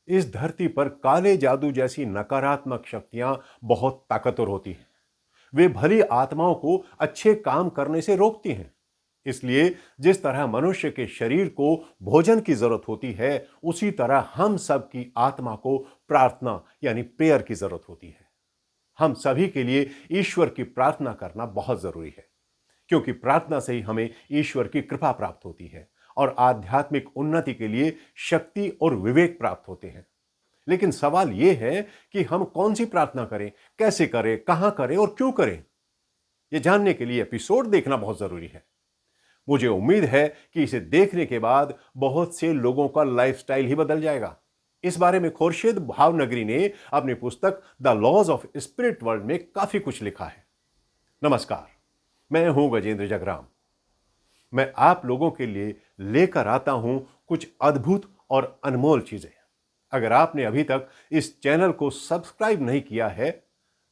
इस धरती पर काले जादू जैसी नकारात्मक शक्तियां बहुत ताकतवर होती हैं। वे भली आत्माओं को अच्छे काम करने से रोकती हैं। इसलिए जिस तरह मनुष्य के शरीर को भोजन की जरूरत होती है, उसी तरह हम सब की आत्मा को प्रार्थना यानी प्रेयर की जरूरत होती है। हम सभी के लिए ईश्वर की प्रार्थना करना बहुत जरूरी है, क्योंकि प्रार्थना से ही हमें ईश्वर की कृपा प्राप्त होती है और आध्यात्मिक उन्नति के लिए शक्ति और विवेक प्राप्त होते हैं। लेकिन सवाल यह है कि हम कौन सी प्रार्थना करें, कैसे करें, कहां करें और क्यों करें। यह जानने के लिए एपिसोड देखना बहुत जरूरी है। मुझे उम्मीद है कि इसे देखने के बाद बहुत से लोगों का लाइफस्टाइल ही बदल जाएगा। इस बारे में खुर्शीद भावनगरी ने अपनी पुस्तक the laws of spirit world में काफी कुछ लिखा है। नमस्कार, मैं हूं गजेंद्र जगराम। मैं आप लोगों के लिए लेकर आता हूं कुछ अद्भुत और अनमोल चीजें। अगर आपने अभी तक इस चैनल को सब्सक्राइब नहीं किया है,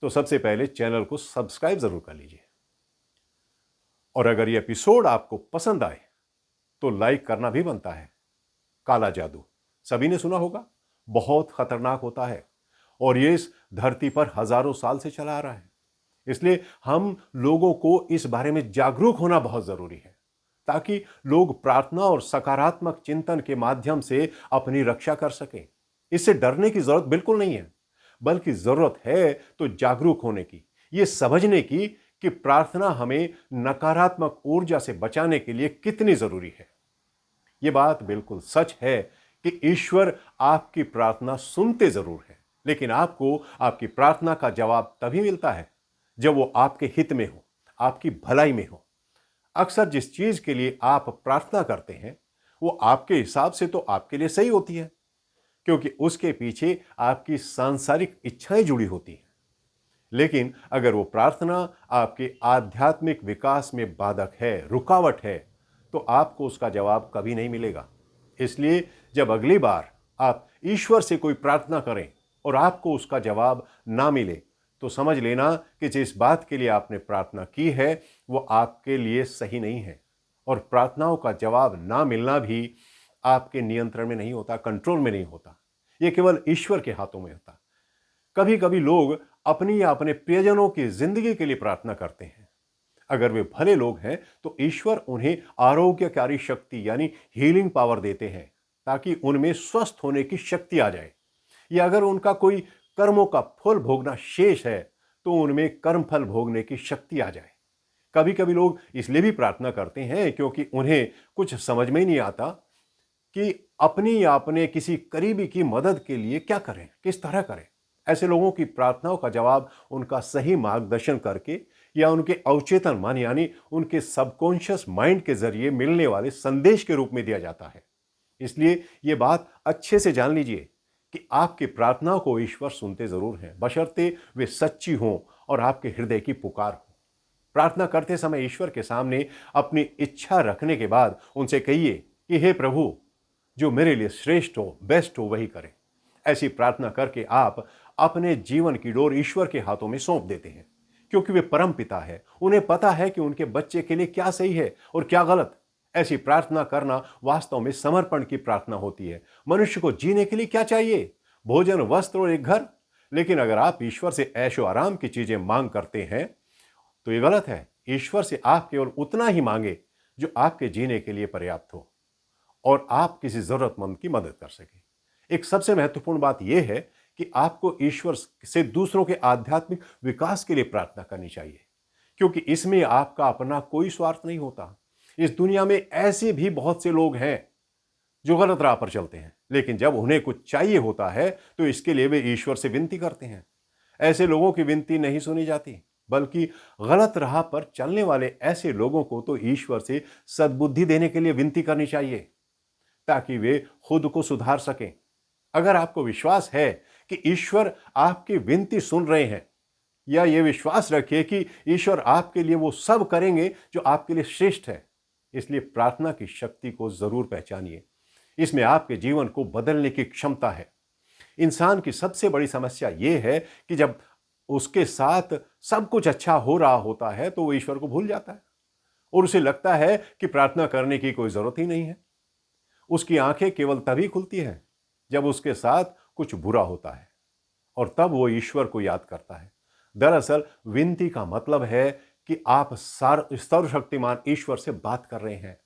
तो सबसे पहले चैनल को सब्सक्राइब जरूर कर लीजिए। और अगर यह एपिसोड आपको पसंद आए तो लाइक करना भी बनता है। काला जादू सभी ने सुना होगा, बहुत खतरनाक होता है और यह इस धरती पर हजारों साल से चला आ रहा है। इसलिए हम लोगों को इस बारे में जागरूक होना बहुत जरूरी है, ताकि लोग प्रार्थना और सकारात्मक चिंतन के माध्यम से अपनी रक्षा कर सकें। इससे डरने की जरूरत बिल्कुल नहीं है, बल्कि जरूरत है तो जागरूक होने की, यह समझने की कि प्रार्थना हमें नकारात्मक ऊर्जा से बचाने के लिए कितनी जरूरी है। यह बात बिल्कुल सच है कि ईश्वर आपकी प्रार्थना सुनते जरूर है, लेकिन आपको आपकी प्रार्थना का जवाब तभी मिलता है जब वो आपके हित में हो, आपकी भलाई में हो। अक्सर जिस चीज के लिए आप प्रार्थना करते हैं वो आपके हिसाब से तो आपके लिए सही होती है, क्योंकि उसके पीछे आपकी सांसारिक इच्छाएं जुड़ी होती हैं। लेकिन अगर वो प्रार्थना आपके आध्यात्मिक विकास में बाधक है, रुकावट है, तो आपको उसका जवाब कभी नहीं मिलेगा। इसलिए जब अगली बार आप ईश्वर से कोई प्रार्थना करें और आपको उसका जवाब ना मिले, तो समझ लेना कि जिस बात के लिए आपने प्रार्थना की है वो आपके लिए सही नहीं है। और प्रार्थनाओं का जवाब ना मिलना भी आपके नियंत्रण में नहीं होता, कंट्रोल में नहीं होता। यह केवल ईश्वर के हाथों में होता। कभी कभी लोग अपनी या अपने प्रियजनों की जिंदगी के लिए प्रार्थना करते हैं। अगर वे भले लोग हैं तो ईश्वर उन्हें आरोग्यकारी शक्ति यानी हीलिंग पावर देते हैं, ताकि उनमें स्वस्थ होने की शक्ति आ जाए। या अगर उनका कोई कर्मों का फल भोगना शेष है तो उनमें कर्म फल भोगने की शक्ति आ जाए। कभी कभी लोग इसलिए भी प्रार्थना करते हैं क्योंकि उन्हें कुछ समझ में ही नहीं आता कि अपनी या अपने किसी करीबी की मदद के लिए क्या करें, किस तरह करें। ऐसे लोगों की प्रार्थनाओं का जवाब उनका सही मार्गदर्शन करके या उनके अवचेतन मन यानी उनके सबकॉन्शियस माइंड के जरिए मिलने वाले संदेश के रूप में दिया जाता है। इसलिए यह बात अच्छे से जान लीजिए कि आपकी प्रार्थनाओं को ईश्वर सुनते जरूर हैं, बशर्ते वे सच्ची हों और आपके हृदय की पुकार हो। प्रार्थना करते समय ईश्वर के सामने अपनी इच्छा रखने के बाद उनसे कहिए कि हे प्रभु, जो मेरे लिए श्रेष्ठ हो, बेस्ट हो, वही करें। ऐसी प्रार्थना करके आप अपने जीवन की डोर ईश्वर के हाथों में सौंप देते हैं, क्योंकि वे परम पिता है। उन्हें पता है कि उनके बच्चे के लिए क्या सही है और क्या गलत। ऐसी प्रार्थना करना वास्तव में समर्पण की प्रार्थना होती है। मनुष्य को जीने के लिए क्या चाहिए? भोजन, वस्त्र और एक घर। लेकिन अगर आप ईश्वर से ऐशो आराम की चीजें मांग करते हैं तो यह गलत है। ईश्वर से आप केवल उतना ही मांगे जो आपके जीने के लिए पर्याप्त हो और आप किसी जरूरतमंद की मदद कर सके। एक सबसे महत्वपूर्ण बात यह है कि आपको ईश्वर से दूसरों के आध्यात्मिक विकास के लिए प्रार्थना करनी चाहिए, क्योंकि इसमें आपका अपना कोई स्वार्थ नहीं होता। इस दुनिया में ऐसे भी बहुत से लोग हैं जो गलत राह पर चलते हैं, लेकिन जब उन्हें कुछ चाहिए होता है तो इसके लिए वे ईश्वर से विनती करते हैं। ऐसे लोगों की विनती नहीं सुनी जाती, बल्कि गलत राह पर चलने वाले ऐसे लोगों को तो ईश्वर से सद्बुद्धि देने के लिए विनती करनी चाहिए, ताकि वे खुद को सुधार सकें। अगर आपको विश्वास है कि ईश्वर आपकी विनती सुन रहे हैं, या यह विश्वास रखिए कि ईश्वर आपके लिए वो सब करेंगे जो आपके लिए श्रेष्ठ है। इसलिए प्रार्थना की शक्ति को जरूर पहचानिए। इसमें आपके जीवन को बदलने की क्षमता है। इंसान की सबसे बड़ी समस्या यह है कि जब उसके साथ सब कुछ अच्छा हो रहा होता है तो वो ईश्वर को भूल जाता है और उसे लगता है कि प्रार्थना करने की कोई जरूरत ही नहीं है। उसकी आंखें केवल तभी खुलती हैं जब उसके साथ कुछ बुरा होता है और तब वो ईश्वर को याद करता है। दरअसल विनती का मतलब है कि आप सर्वशक्तिमान ईश्वर से बात कर रहे हैं।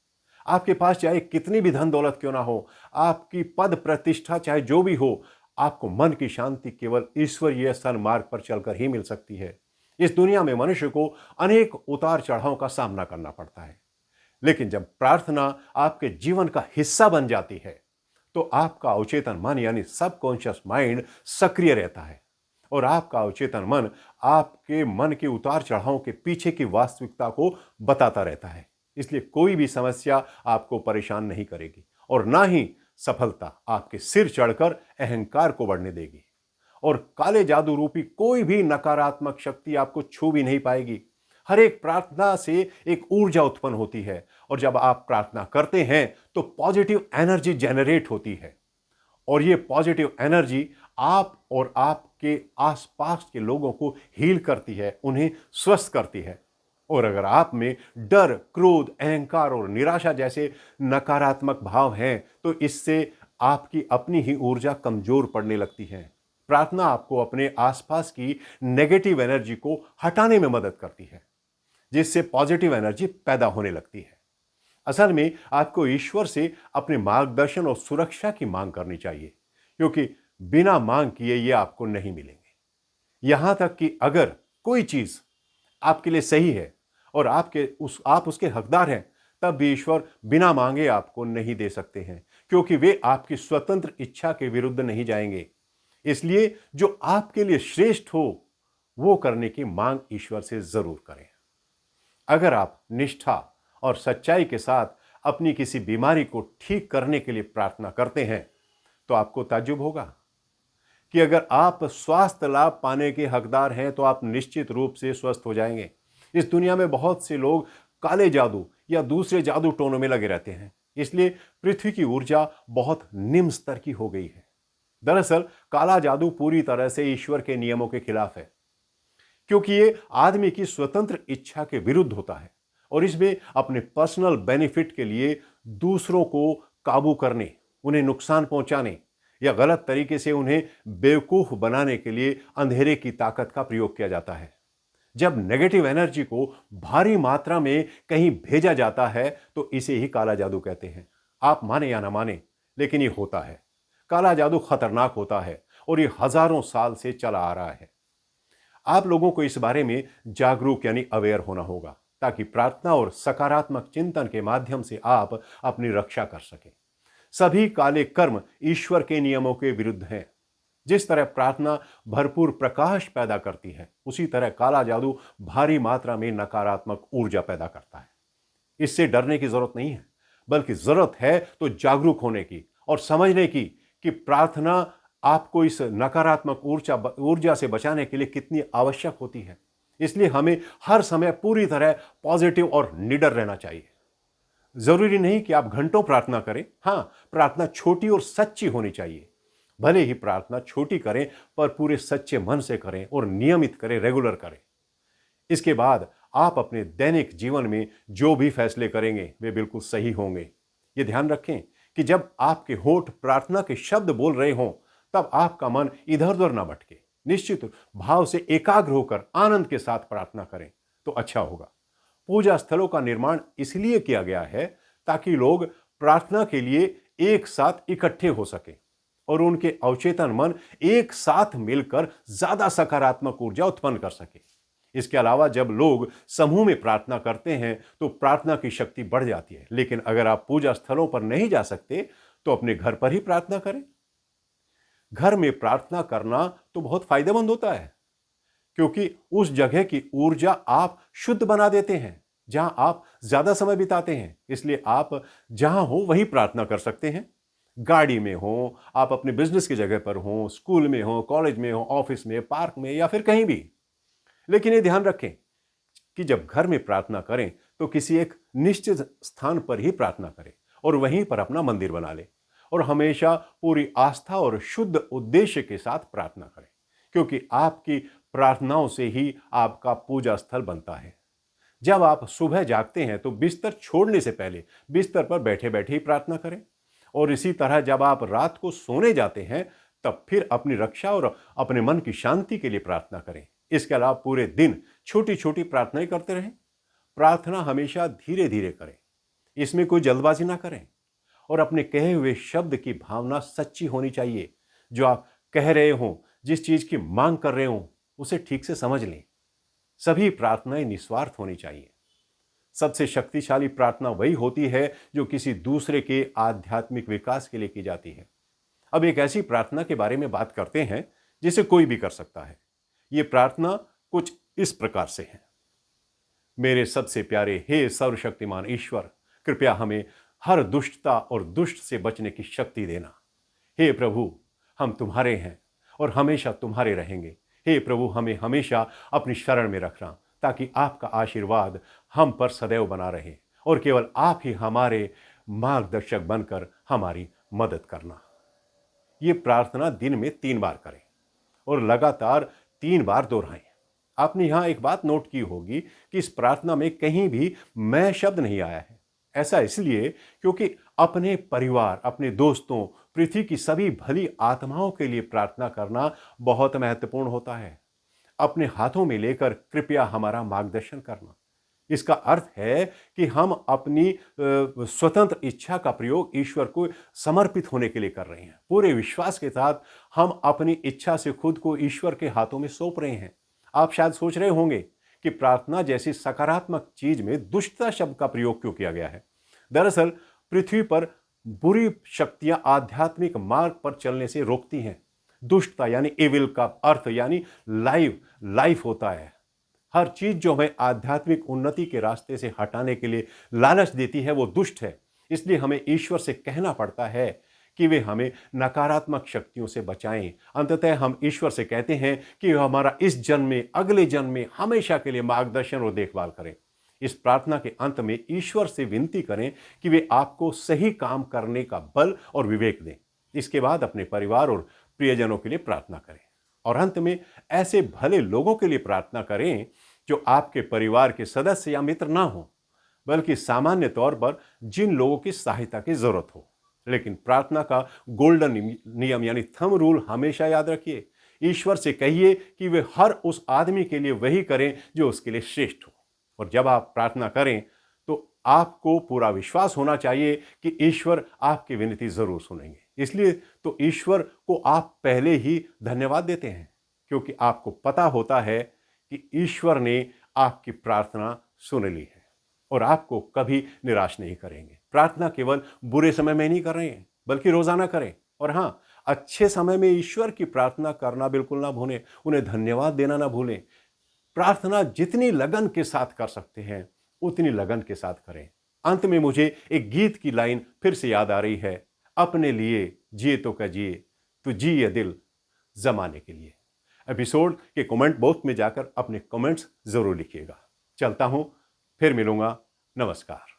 आपके पास चाहे कितनी भी धन दौलत क्यों ना हो, आपकी पद प्रतिष्ठा चाहे जो भी हो, आपको मन की शांति केवल ईश्वरीय सन्मार्ग पर चलकर ही मिल सकती है। इस दुनिया में मनुष्य को अनेक उतार चढ़ाव का सामना करना पड़ता है, लेकिन जब प्रार्थना आपके जीवन का हिस्सा बन जाती है तो आपका अवचेतन मन यानी सबकॉन्शियस माइंड सक्रिय रहता है और आपका अवचेतन मन आपके मन के उतार चढ़ाव के पीछे की वास्तविकता को बताता रहता है। इसलिए कोई भी समस्या आपको परेशान नहीं करेगी और ना ही सफलता आपके सिर चढ़कर अहंकार को बढ़ने देगी। और काले जादू रूपी कोई भी नकारात्मक शक्ति आपको छू भी नहीं पाएगी। हर एक प्रार्थना से एक ऊर्जा उत्पन्न होती है और जब आप प्रार्थना करते हैं तो पॉजिटिव एनर्जी जनरेट होती है और ये पॉजिटिव एनर्जी आप और आपके आसपास के लोगों को हील करती है, उन्हें स्वस्थ करती है। और अगर आप में डर, क्रोध, अहंकार और निराशा जैसे नकारात्मक भाव हैं तो इससे आपकी अपनी ही ऊर्जा कमजोर पड़ने लगती है। प्रार्थना आपको अपने आसपास की नेगेटिव एनर्जी को हटाने में मदद करती है, जिससे पॉजिटिव एनर्जी पैदा होने लगती है। असल में आपको ईश्वर से अपने मार्गदर्शन और सुरक्षा की मांग करनी चाहिए, क्योंकि बिना मांग किए ये आपको नहीं मिलेंगे। यहां तक कि अगर कोई चीज आपके लिए सही है और आप उसके हकदार हैं, तब भी ईश्वर बिना मांगे आपको नहीं दे सकते हैं, क्योंकि वे आपकी स्वतंत्र इच्छा के विरुद्ध नहीं जाएंगे। इसलिए जो आपके लिए श्रेष्ठ हो वो करने की मांग ईश्वर से जरूर करें। अगर आप निष्ठा और सच्चाई के साथ अपनी किसी बीमारी को ठीक करने के लिए प्रार्थना करते हैं तो आपको ताज्जुब होगा कि अगर आप स्वास्थ्य लाभ पाने के हकदार हैं तो आप निश्चित रूप से स्वस्थ हो जाएंगे। इस दुनिया में बहुत से लोग काले जादू या दूसरे जादू टोनों में लगे रहते हैं, इसलिए पृथ्वी की ऊर्जा बहुत निम्न स्तर की हो गई है। दरअसल काला जादू पूरी तरह से ईश्वर के नियमों के खिलाफ है, क्योंकि ये आदमी की स्वतंत्र इच्छा के विरुद्ध होता है और इसमें अपने पर्सनल बेनिफिट के लिए दूसरों को काबू करने, उन्हें नुकसान पहुंचाने या गलत तरीके से उन्हें बेवकूफ बनाने के लिए अंधेरे की ताकत का प्रयोग किया जाता है। जब नेगेटिव एनर्जी को भारी मात्रा में कहीं भेजा जाता है तो इसे ही काला जादू कहते हैं। आप माने या ना माने, लेकिन ये होता है। काला जादू खतरनाक होता है और ये हजारों साल से चला आ रहा है। आप लोगों को इस बारे में जागरूक यानी अवेयर होना होगा, ताकि प्रार्थना और सकारात्मक चिंतन के माध्यम से आप अपनी रक्षा कर सकें। सभी काले कर्म ईश्वर के नियमों के विरुद्ध हैं। जिस तरह प्रार्थना भरपूर प्रकाश पैदा करती है, उसी तरह काला जादू भारी मात्रा में नकारात्मक ऊर्जा पैदा करता है। इससे डरने की जरूरत नहीं है, बल्कि जरूरत है तो जागरूक होने की और समझने की कि प्रार्थना आपको इस नकारात्मक ऊर्जा से बचाने के लिए कितनी आवश्यक होती है। इसलिए हमें हर समय पूरी तरह पॉजिटिव और निडर रहना चाहिए। जरूरी नहीं कि आप घंटों प्रार्थना करें। हां, प्रार्थना छोटी और सच्ची होनी चाहिए। भले ही प्रार्थना छोटी करें, पर पूरे सच्चे मन से करें और नियमित करें, रेगुलर करें। इसके बाद आप अपने दैनिक जीवन में जो भी फैसले करेंगे वे बिल्कुल सही होंगे। ये ध्यान रखें कि जब आपके होठ प्रार्थना के शब्द बोल रहे हों, तब आपका मन इधर उधर ना भटके। निश्चित भाव से एकाग्र होकर आनंद के साथ प्रार्थना करें तो अच्छा होगा। पूजा स्थलों का निर्माण इसलिए किया गया है ताकि लोग प्रार्थना के लिए एक साथ इकट्ठे हो सके और उनके अवचेतन मन एक साथ मिलकर ज्यादा सकारात्मक ऊर्जा उत्पन्न कर सके। इसके अलावा जब लोग समूह में प्रार्थना करते हैं तो प्रार्थना की शक्ति बढ़ जाती है। लेकिन अगर आप पूजा स्थलों पर नहीं जा सकते तो अपने घर पर ही प्रार्थना करें। घर में प्रार्थना करना तो बहुत फायदेमंद होता है, क्योंकि उस जगह की ऊर्जा आप शुद्ध बना देते हैं जहां आप ज्यादा समय बिताते हैं। इसलिए आप जहां हो वहीं प्रार्थना कर सकते हैं। गाड़ी में हो, आप अपने बिजनेस की जगह पर हो, स्कूल में हो, कॉलेज में हो, ऑफिस में, पार्क में या फिर कहीं भी। लेकिन ये ध्यान रखें कि जब घर में प्रार्थना करें तो किसी एक निश्चित स्थान पर ही प्रार्थना करें और वहीं पर अपना मंदिर बना लें और हमेशा पूरी आस्था और शुद्ध उद्देश्य के साथ प्रार्थना करें, क्योंकि आपकी प्रार्थनाओं से ही आपका पूजा स्थल बनता है। जब आप सुबह जागते हैं तो बिस्तर छोड़ने से पहले बिस्तर पर बैठे बैठे ही प्रार्थना करें और इसी तरह जब आप रात को सोने जाते हैं तब फिर अपनी रक्षा और अपने मन की शांति के लिए प्रार्थना करें। इसके अलावा पूरे दिन छोटी छोटी प्रार्थनाएं करते रहें। प्रार्थना हमेशा धीरे धीरे करें, इसमें कोई जल्दबाजी ना करें और अपने कहे हुए शब्द की भावना सच्ची होनी चाहिए। जो आप कह रहे हो, जिस चीज की मांग कर रहे हो, उसे ठीक से समझ लें। सभी प्रार्थनाएं निस्वार्थ होनी चाहिए। सबसे शक्तिशाली प्रार्थना वही होती है जो किसी दूसरे के आध्यात्मिक विकास के लिए की जाती है। अब एक ऐसी प्रार्थना के बारे में बात करते हैं जिसे कोई भी कर सकता है। यह प्रार्थना कुछ इस प्रकार से है। मेरे सबसे प्यारे हे सर्वशक्तिमान ईश्वर, कृपया हमें हर दुष्टता और दुष्ट से बचने की शक्ति देना। हे प्रभु, हम तुम्हारे हैं और हमेशा तुम्हारे रहेंगे। हे प्रभु, हमें हमेशा अपनी शरण में रखना ताकि आपका आशीर्वाद हम पर सदैव बना रहे और केवल आप ही हमारे मार्गदर्शक बनकर हमारी मदद करना। ये प्रार्थना दिन में 3 बार करें और लगातार 3 बार दोहराएं। आपने यहां एक बात नोट की होगी कि इस प्रार्थना में कहीं भी मैं शब्द नहीं आया है। ऐसा इसलिए क्योंकि अपने परिवार, अपने दोस्तों, पृथ्वी की सभी भली आत्माओं के लिए प्रार्थना करना बहुत महत्वपूर्ण होता है। अपने हाथों में लेकर कृपया हमारा मार्गदर्शन करना। इसका अर्थ है कि हम अपनी स्वतंत्र इच्छा का प्रयोग ईश्वर को समर्पित होने के लिए कर रहे हैं। पूरे विश्वास के साथ हम अपनी इच्छा से खुद को ईश्वर के हाथों में सौंप रहे हैं। आप शायद सोच रहे होंगे कि प्रार्थना जैसी सकारात्मक चीज में दुष्टता शब्द का प्रयोग क्यों किया गया है। दरअसल पृथ्वी पर बुरी शक्तियां आध्यात्मिक मार्ग पर चलने से रोकती हैं। दुष्टता यानी एविल का अर्थ यानी लाइफ होता है। हर चीज जो हमें आध्यात्मिक उन्नति के रास्ते से हटाने के लिए लालच देती है वो दुष्ट है। इसलिए हमें ईश्वर से कहना पड़ता है कि वे हमें नकारात्मक शक्तियों से बचाएं। अंततः हम ईश्वर से कहते हैं कि वे हमारा इस जन्म में, अगले जन्म में हमेशा के लिए मार्गदर्शन और देखभाल करें। इस प्रार्थना के अंत में ईश्वर से विनती करें कि वे आपको सही काम करने का बल और विवेक दें। इसके बाद अपने परिवार और प्रियजनों के लिए प्रार्थना करें और अंत में ऐसे भले लोगों के लिए प्रार्थना करें जो आपके परिवार के सदस्य या मित्र ना हो, बल्कि सामान्य तौर पर जिन लोगों की सहायता की जरूरत हो। लेकिन प्रार्थना का गोल्डन नियम यानी थंब रूल हमेशा याद रखिए। ईश्वर से कहिए कि वे हर उस आदमी के लिए वही करें जो उसके लिए श्रेष्ठ हो। और जब आप प्रार्थना करें तो आपको पूरा विश्वास होना चाहिए कि ईश्वर आपकी विनती जरूर सुनेंगे। इसलिए तो ईश्वर को आप पहले ही धन्यवाद देते हैं, क्योंकि आपको पता होता है कि ईश्वर ने आपकी प्रार्थना सुन ली है और आपको कभी निराश नहीं करेंगे। प्रार्थना केवल बुरे समय में नहीं कर रहे हैं, बल्कि रोजाना करें। और हाँ, अच्छे समय में ईश्वर की प्रार्थना करना बिल्कुल ना भूलें, उन्हें धन्यवाद देना ना भूलें। प्रार्थना जितनी लगन के साथ कर सकते हैं उतनी लगन के साथ करें। अंत में मुझे एक गीत की लाइन फिर से याद आ रही है, अपने लिए जिए तो क्या जिए, तू जी ये दिल जमाने के लिए। एपिसोड के कमेंट बॉक्स में जाकर अपने कमेंट्स जरूर लिखिएगा। चलता हूं, फिर मिलूंगा। नमस्कार।